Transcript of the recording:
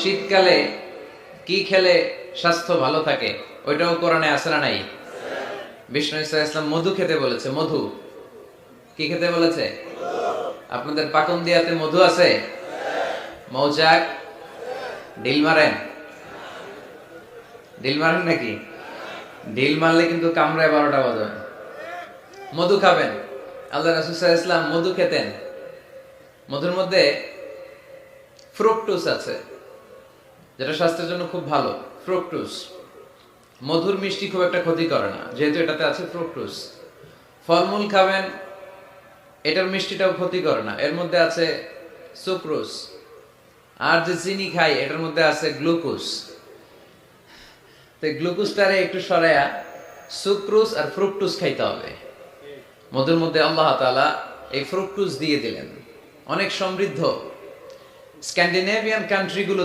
শীতকালে কি খেলে স্বাস্থ্য ভালো থাকে ওইটাও কোরআনে আছে না নাই? বিষ্ণু ইসলাম মধু খেতে বলেছে। মধু কি খেতে বলেছে? আপনাদের পাকন দিয়াতে মধু আছে? মৌচাক ঢিল মারেন? ঢিল মারেন নাকি? ঢিল মারলে কিন্তু কামড়ায় 12টা বাজবে। মধু খাবেন। আল্লাহ রাসূল সাল্লাল্লাহু আলাইহি ওয়াসাল্লাম মধু খেতেন। মধুর মধ্যে ফ্রুকটোজ আছে, যেটা স্বাস্থ্যের জন্য খুব ভালো। ফ্রুকটোজ, মধুর মিষ্টি খুব একটা ক্ষতি করে না, যেহেতু এটাতে আছে ফ্রুকটোজ। ফলমূল খাবেন, এটার মিষ্টিটাও ক্ষতি করে না, এর মধ্যে আছে সুক্রোজ। আর যে চিনি খাই এটার মধ্যে আছে গ্লুকোজ। তো গ্লুকোজটারে একটু সরাইয়া সুক্রোজ আর ফ্রুকটোজ খাইতে হবে। মধুর মধ্যে আল্লাহ তাআলা এই ফ্রুকটোজ দিয়ে দিলেন। অনেক সমৃদ্ধ। স্ক্যান্ডিনেভিয়ান কান্ট্রিগুলো